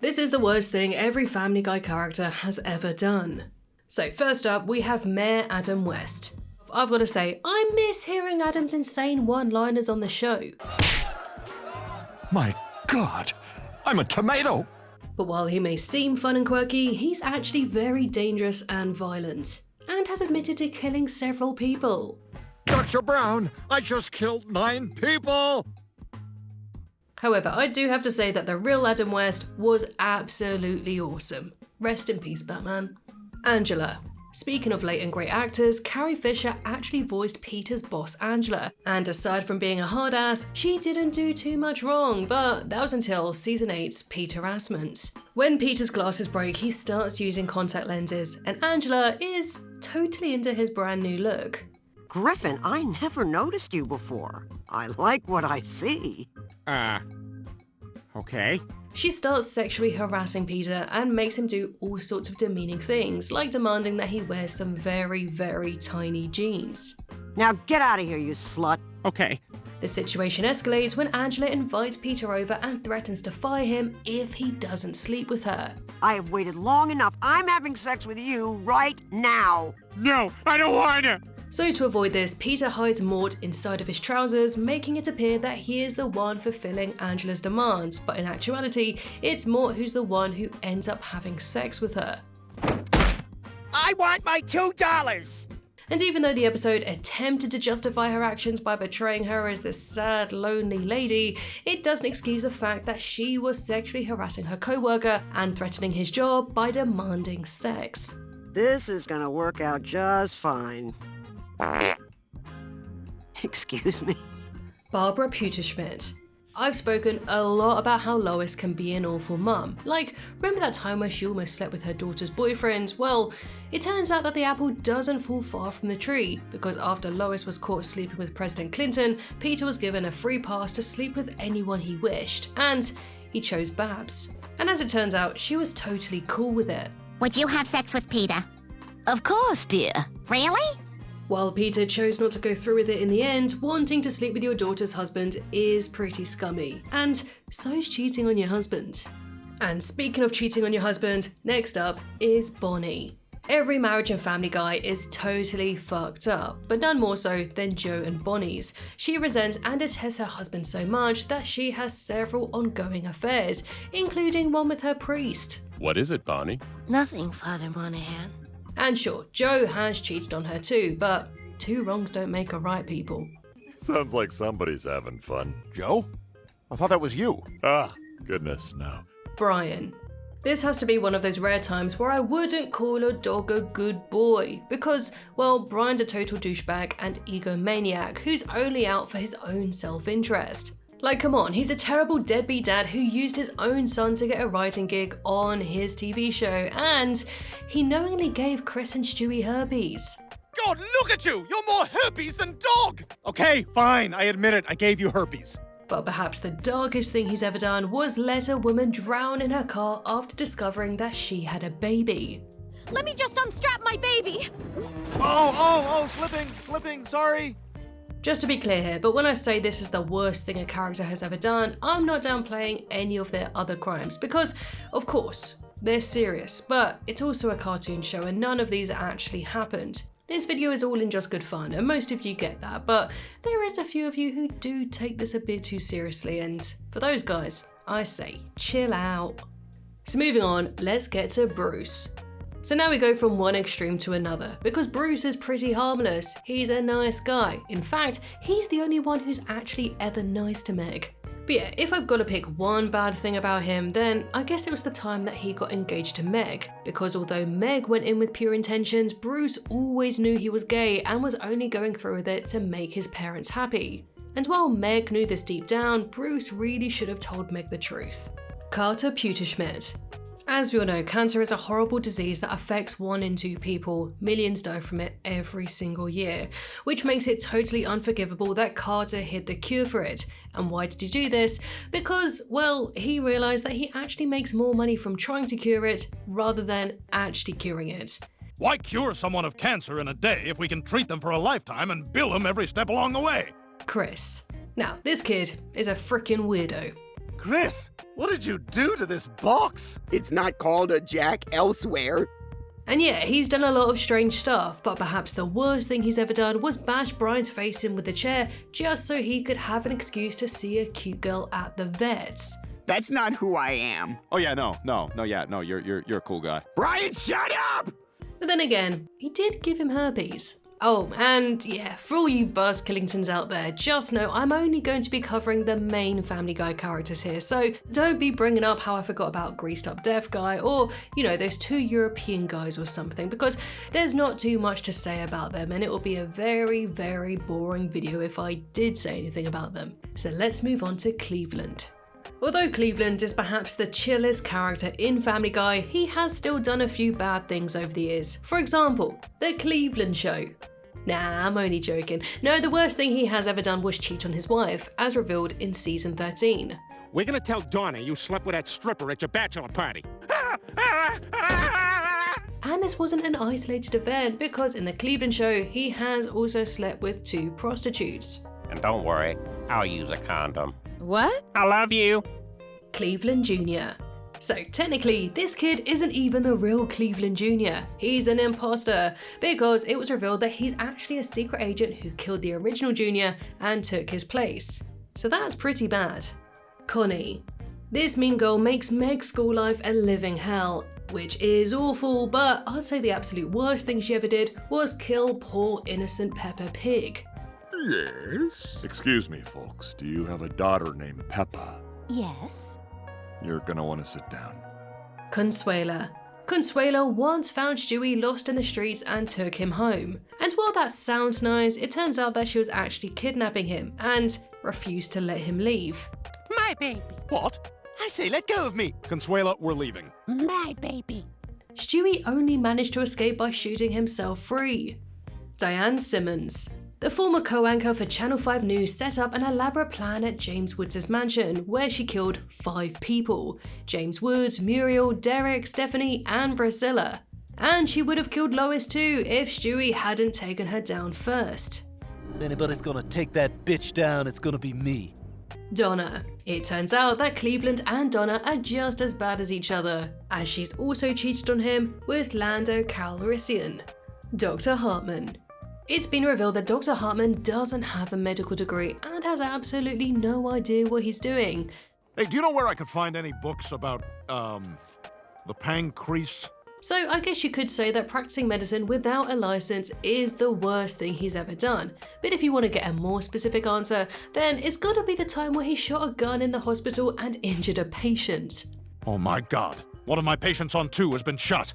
This is the worst thing every Family Guy character has ever done. So first up, we have Mayor Adam West. I've got to say, I miss hearing Adam's insane one-liners on the show. My God, I'm a tomato! But while he may seem fun and quirky, he's actually very dangerous and violent, and has admitted to killing several people. Dr. Brown, I just killed 9 people! However, I do have to say that the real Adam West was absolutely awesome. Rest in peace, Batman. Angela. Speaking of late and great actors, Carrie Fisher actually voiced Peter's boss Angela, and aside from being a hard ass, she didn't do too much wrong, but that was until season 8's Peter harassment. When Peter's glasses break, he starts using contact lenses, and Angela is totally into his brand new look. Griffin, I never noticed you before. I like what I see. Okay. She starts sexually harassing Peter and makes him do all sorts of demeaning things, like demanding that he wears some very, very tiny jeans. Now get out of here, you slut. Okay. The situation escalates when Angela invites Peter over and threatens to fire him if he doesn't sleep with her. I have waited long enough. I'm having sex with you right now. No, I don't want to! So to avoid this, Peter hides Mort inside of his trousers, making it appear that he is the one fulfilling Angela's demands, but in actuality, it's Mort who's the one who ends up having sex with her. I want my $2! And even though the episode attempted to justify her actions by portraying her as this sad, lonely lady, it doesn't excuse the fact that she was sexually harassing her co-worker and threatening his job by demanding sex. This is gonna work out just fine. Excuse me. Barbara Pewterschmidt. I've spoken a lot about how Lois can be an awful mum. Like, remember that time where she almost slept with her daughter's boyfriend? Well, it turns out that the apple doesn't fall far from the tree, because after Lois was caught sleeping with President Clinton, Peter was given a free pass to sleep with anyone he wished, and he chose Babs. And as it turns out, she was totally cool with it. Would you have sex with Peter? Of course, dear. Really? While Peter chose not to go through with it in the end, wanting to sleep with your daughter's husband is pretty scummy, and so's cheating on your husband. And speaking of cheating on your husband, next up is Bonnie. Every marriage and Family Guy is totally fucked up, but none more so than Joe and Bonnie's. She resents and detests her husband so much that she has several ongoing affairs, including one with her priest. What is it, Bonnie? Nothing, Father Monahan. And sure, Joe has cheated on her too, but 2 wrongs don't make a right, people. Sounds like somebody's having fun. Joe? I thought that was you. Ah, goodness, no. Brian. This has to be one of those rare times where I wouldn't call a dog a good boy, because, well, Brian's a total douchebag and egomaniac who's only out for his own self-interest. Like, come on, he's a terrible deadbeat dad who used his own son to get a writing gig on his TV show, and he knowingly gave Chris and Stewie herpes. God, look at you! You're more herpes than dog! Okay, fine, I admit it, I gave you herpes. But perhaps the darkest thing he's ever done was let a woman drown in her car after discovering that she had a baby. Let me just unstrap my baby! Oh, slipping, sorry. Just to be clear here, but when I say this is the worst thing a character has ever done, I'm not downplaying any of their other crimes, because, of course, they're serious, but it's also a cartoon show and none of these actually happened. This video is all in just good fun, and most of you get that, but there is a few of you who do take this a bit too seriously, and for those guys, I say, chill out. So moving on, let's get to Bruce. So now we go from one extreme to another, because Bruce is pretty harmless. He's a nice guy. In fact, he's the only one who's actually ever nice to Meg. But yeah, if I've got to pick one bad thing about him, then I guess it was the time that he got engaged to Meg. Because although Meg went in with pure intentions, Bruce always knew he was gay and was only going through with it to make his parents happy. And while Meg knew this deep down, Bruce really should have told Meg the truth. Carter Pewterschmidt. As we all know, cancer is a horrible disease that affects 1 in 2 people. Millions die from it every single year, which makes it totally unforgivable that Carter hid the cure for it. And why did he do this? Because, well, he realized that he actually makes more money from trying to cure it rather than actually curing it. Why cure someone of cancer in a day if we can treat them for a lifetime and bill them every step along the way? Chris. Now, this kid is a frickin' weirdo. Chris, what did you do to this box? It's not called a jack elsewhere. And yeah, he's done a lot of strange stuff, but perhaps the worst thing he's ever done was bash Brian's face in with a chair just so he could have an excuse to see a cute girl at the vet's. That's not who I am. Oh yeah, no, you're a cool guy. Brian, shut up! But then again, he did give him herpes. Oh, and yeah, for all you Buzz Killingtons out there, just know I'm only going to be covering the main Family Guy characters here, so don't be bringing up how I forgot about Greased Up Deaf Guy or, those 2 European guys or something, because there's not too much to say about them and it will be a very, very boring video if I did say anything about them. So let's move on to Cleveland. Although Cleveland is perhaps the chillest character in Family Guy, he has still done a few bad things over the years. For example, The Cleveland Show. Nah, I'm only joking. No, the worst thing he has ever done was cheat on his wife, as revealed in season 13. We're gonna tell Donna you slept with that stripper at your bachelor party. And this wasn't an isolated event, because in The Cleveland Show, he has also slept with 2 prostitutes. And don't worry, I'll use a condom. What? I love you. Cleveland Jr. So technically, this kid isn't even the real Cleveland Jr. He's an imposter, because it was revealed that he's actually a secret agent who killed the original Jr. and took his place. So that's pretty bad. Connie. This mean girl makes Meg's school life a living hell, which is awful, but I'd say the absolute worst thing she ever did was kill poor innocent Peppa Pig. Yes? Excuse me, folks. Do you have a daughter named Peppa? Yes. You're gonna want to sit down. Consuela. Consuela once found Stewie lost in the streets and took him home. And while that sounds nice, it turns out that she was actually kidnapping him and refused to let him leave. My baby. What? I say, let go of me. Consuela, we're leaving. My baby. Stewie only managed to escape by shooting himself free. Diane Simmons. The former co-anchor for Channel 5 News set up an elaborate plan at James Woods' mansion, where she killed 5 people: James Woods, Muriel, Derek, Stephanie, and Priscilla. And she would have killed Lois too if Stewie hadn't taken her down first. If anybody's gonna take that bitch down, it's gonna be me. Donna. It turns out that Cleveland and Donna are just as bad as each other, as she's also cheated on him with Lando Calrissian. Dr. Hartman. It's been revealed that Dr. Hartman doesn't have a medical degree and has absolutely no idea what he's doing. Hey, do you know where I could find any books about, the pancreas? So I guess you could say that practicing medicine without a license is the worst thing he's ever done. But if you want to get a more specific answer, then it's gotta be the time where he shot a gun in the hospital and injured a patient. Oh my God. One of my patients on 2 has been shot.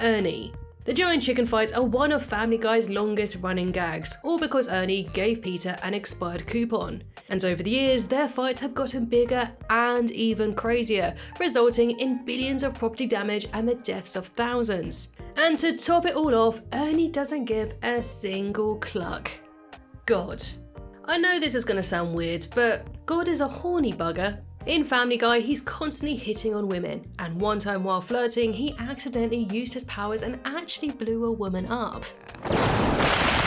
Ernie. The giant chicken fights are one of Family Guy's longest running gags, all because Ernie gave Peter an expired coupon. And over the years, their fights have gotten bigger and even crazier, resulting in billions of property damage and the deaths of thousands. And to top it all off, Ernie doesn't give a single cluck. God. I know this is gonna sound weird, but God is a horny bugger. In Family Guy, he's constantly hitting on women, and one time while flirting, he accidentally used his powers and actually blew a woman up.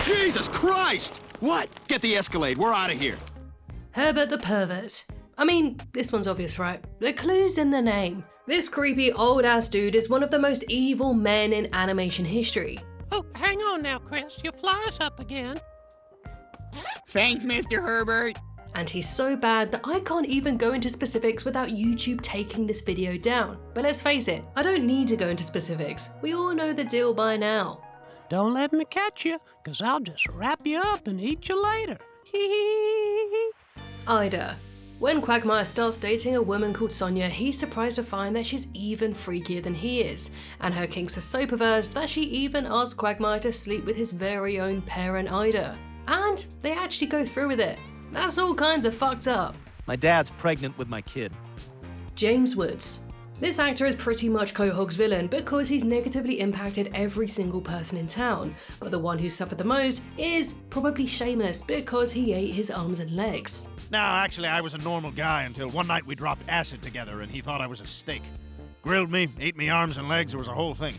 Jesus Christ! What? Get the Escalade, we're out of here. Herbert the pervert. I mean, this one's obvious, right? The clue's in the name. This creepy old-ass dude is one of the most evil men in animation history. Oh, hang on now, Chris. Your fly's up again. Thanks, Mr. Herbert. And he's so bad that I can't even go into specifics without YouTube taking this video down. But let's face it, I don't need to go into specifics. We all know the deal by now. Don't let me catch you, because I'll just wrap you up and eat you later. Ida. When Quagmire starts dating a woman called Sonia, he's surprised to find that she's even freakier than he is. And her kinks are so perverse that she even asks Quagmire to sleep with his very own parent Ida. And they actually go through with it. That's all kinds of fucked up. My dad's pregnant with my kid. James Woods. This actor is pretty much Quahog's villain because he's negatively impacted every single person in town, but the one who suffered the most is probably Seamus because he ate his arms and legs. No, actually, I was a normal guy until one night we dropped acid together and he thought I was a steak. Grilled me, ate me arms and legs, it was a whole thing.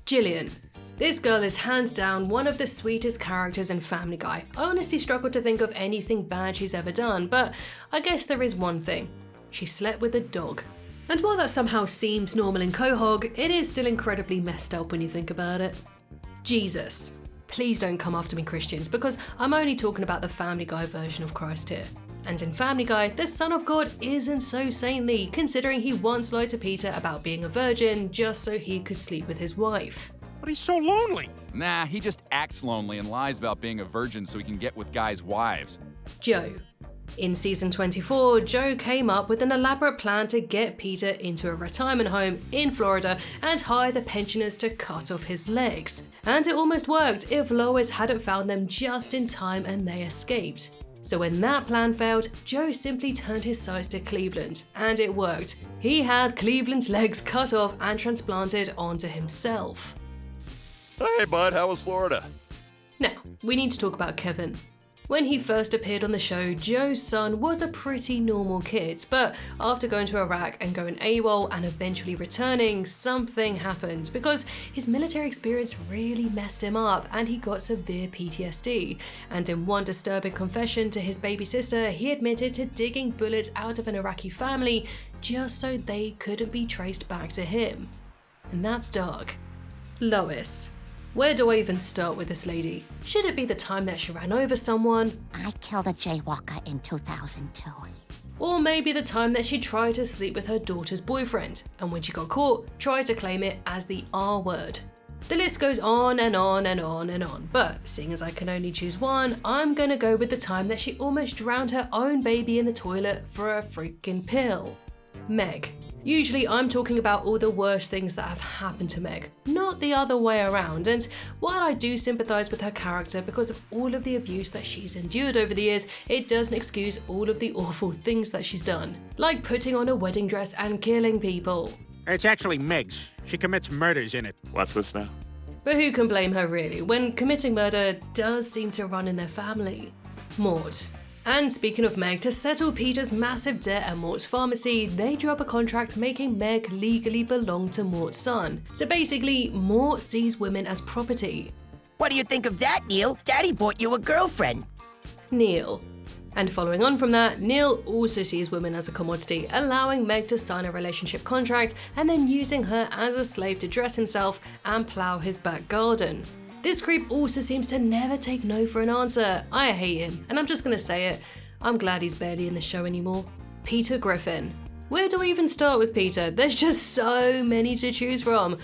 Jillian. This girl is hands down one of the sweetest characters in Family Guy. I honestly struggled to think of anything bad she's ever done, but I guess there is one thing. she slept with a dog. And while that somehow seems normal in Quahog, it is still incredibly messed up when you think about it. Jesus. Please don't come after me, Christians, because I'm only talking about the Family Guy version of Christ here. And in Family Guy, the Son of God isn't so saintly, considering he once lied to Peter about being a virgin just so he could sleep with his wife. But he's so lonely. Nah, he just acts lonely and lies about being a virgin so he can get with guys' wives. Joe. In season 24, Joe came up with an elaborate plan to get Peter into a retirement home in Florida and hire the pensioners to cut off his legs. And it almost worked if Lois hadn't found them just in time and they escaped. So when that plan failed, Joe simply turned his sights to Cleveland, and it worked. He had Cleveland's legs cut off and transplanted onto himself. Hey, bud, how was Florida? Now, we need to talk about Kevin. When he first appeared on the show, Joe's son was a pretty normal kid, but after going to Iraq and going AWOL and eventually returning, something happened because his military experience really messed him up and he got severe PTSD. And in one disturbing confession to his baby sister, he admitted to digging bullets out of an Iraqi family just so they couldn't be traced back to him. And that's dark. Lois. Where do I even start with this lady? Should it be the time that she ran over someone? I killed a jaywalker in 2002. Or maybe the time that she tried to sleep with her daughter's boyfriend, and when she got caught, tried to claim it as the R word. The list goes on and on and on and on, but seeing as I can only choose one, I'm gonna go with the time that she almost drowned her own baby in the toilet for a freaking pill. Meg. Usually I'm talking about all the worst things that have happened to Meg, not the other way around, and while I do sympathise with her character because of all of the abuse that she's endured over the years, it doesn't excuse all of the awful things that she's done, like putting on a wedding dress and killing people. It's actually Meg's. She commits murders in it. What's this now? But who can blame her really, when committing murder does seem to run in their family? Mort. And speaking of Meg, to settle Peter's massive debt at Mort's pharmacy, they drew up a contract making Meg legally belong to Mort's son. So basically, Mort sees women as property. What do you think of that, Neil? Daddy bought you a girlfriend. Neil. And following on from that, Neil also sees women as a commodity, allowing Meg to sign a relationship contract and then using her as a slave to dress himself and plough his back garden. This creep also seems to never take no for an answer. I hate him, and I'm just gonna say it. I'm glad he's barely in the show anymore. Peter Griffin. Where do I even start with Peter? There's just so many to choose from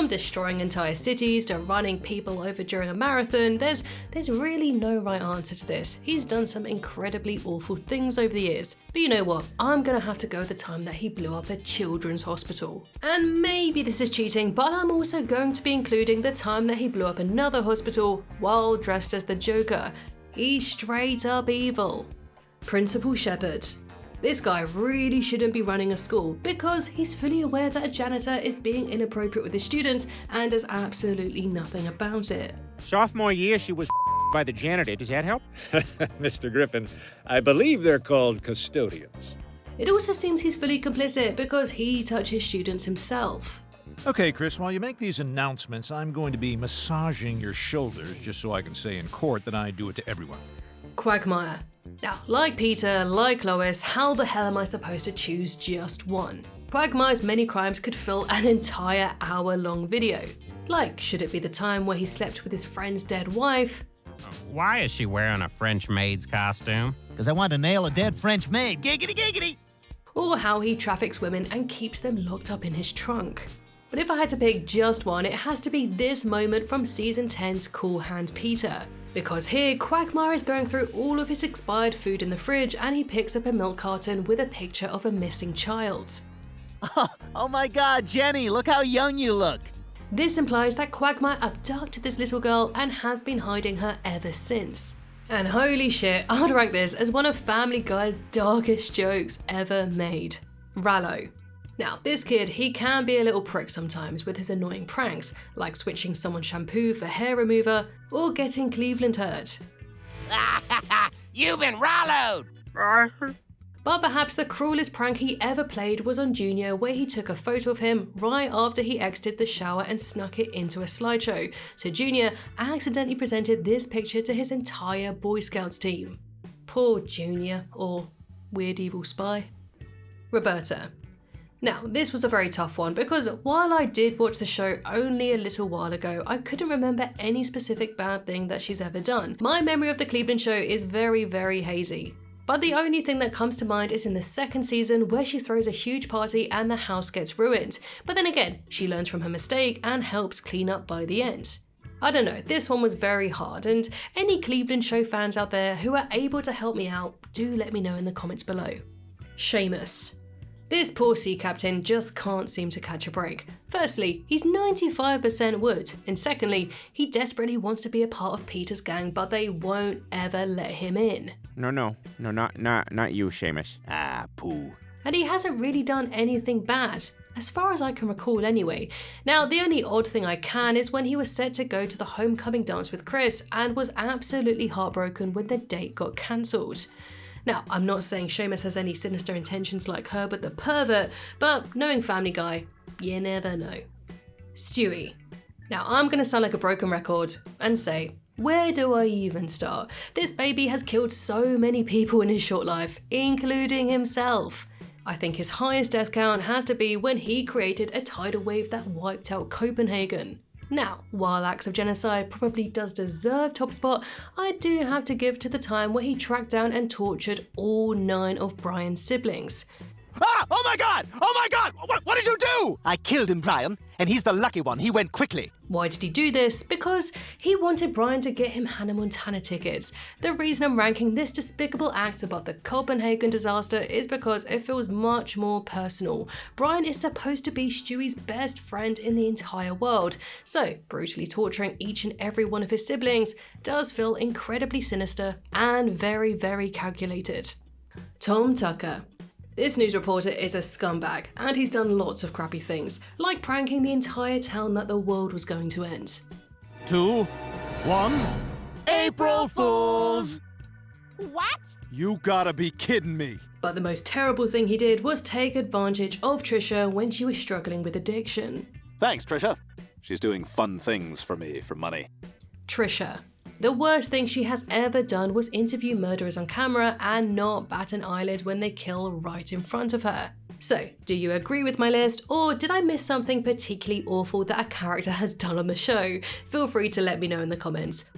destroying entire cities to running people over during a marathon. There's really no right answer to this. He's done some incredibly awful things over the years. But you know what? I'm gonna have to go with the time that he blew up a children's hospital. And maybe this is cheating, but I'm also going to be including the time that he blew up another hospital while dressed as the Joker. He's straight up evil. Principal Shepard. This guy really shouldn't be running a school because he's fully aware that a janitor is being inappropriate with his students and does absolutely nothing about it. Sophomore year, she was by the janitor. Does that help? Mr. Griffin, I believe they're called custodians. It also seems he's fully complicit because he touches students himself. Okay, Chris, while you make these announcements, I'm going to be massaging your shoulders just so I can say in court that I do it to everyone. Quagmire. Now, like Peter, like Lois, how the hell am I supposed to choose just one? Quagmire's many crimes could fill an entire hour-long video. Like, should it be the time where he slept with his friend's dead wife? Why is she wearing a French maid's costume? Because I want to nail a dead French maid. Giggity, giggity! Or how he traffics women and keeps them locked up in his trunk. But if I had to pick just one, it has to be this moment from Season 10's Cool Hand Peter. Because here, Quagmire is going through all of his expired food in the fridge and he picks up a milk carton with a picture of a missing child. Oh my god, Jenny, look how young you look! This implies that Quagmire abducted this little girl and has been hiding her ever since. And holy shit, I'd rank this as one of Family Guy's darkest jokes ever made. Rallo. Now, this kid, he can be a little prick sometimes with his annoying pranks, like switching someone's shampoo for hair remover, or getting Cleveland hurt. You've been Rallo'd! But perhaps the cruelest prank he ever played was on Junior, where he took a photo of him right after he exited the shower and snuck it into a slideshow. So Junior accidentally presented this picture to his entire Boy Scouts team. Poor Junior, or weird evil spy. Roberta. Now, this was a very tough one because while I did watch the show only a little while ago, I couldn't remember any specific bad thing that she's ever done. My memory of the Cleveland show is very, very hazy. But the only thing that comes to mind is in the second season where she throws a huge party and the house gets ruined. But then again, she learns from her mistake and helps clean up by the end. I don't know, this one was very hard, and any Cleveland show fans out there who are able to help me out, do let me know in the comments below. Seamus. This poor sea captain just can't seem to catch a break. Firstly, he's 95% wood, and secondly, he desperately wants to be a part of Peter's gang, but they won't ever let him in. No, not you, Seamus. Ah, poo. And he hasn't really done anything bad, as far as I can recall anyway. Now, the only odd thing I can is when he was set to go to the homecoming dance with Chris and was absolutely heartbroken when the date got cancelled. Now, I'm not saying Seamus has any sinister intentions like Herbert the pervert, but knowing Family Guy, you never know. Stewie. Now, I'm gonna sound like a broken record and say, where do I even start? This baby has killed so many people in his short life, including himself. I think his highest death count has to be when he created a tidal wave that wiped out Copenhagen. Now, while acts of genocide probably does deserve top spot, I do have to give to the time where he tracked down and tortured all 9 of Brian's siblings. Ah! Oh my god! Oh my god! What did you do? I killed him, Brian, and he's the lucky one. He went quickly. Why did he do this? Because he wanted Brian to get him Hannah Montana tickets. The reason I'm ranking this despicable act about the Copenhagen disaster is because it feels much more personal. Brian is supposed to be Stewie's best friend in the entire world, so brutally torturing each and every one of his siblings does feel incredibly sinister and very, very calculated. Tom Tucker. This news reporter is a scumbag, and he's done lots of crappy things, like pranking the entire town that the world was going to end. 2, 1. April Fools! What? You gotta be kidding me. But the most terrible thing he did was take advantage of Tricia when she was struggling with addiction. Thanks, Tricia. She's doing fun things for me for money. Tricia. The worst thing she has ever done was interview murderers on camera and not bat an eyelid when they kill right in front of her. So, do you agree with my list, or did I miss something particularly awful that a character has done on the show? Feel free to let me know in the comments.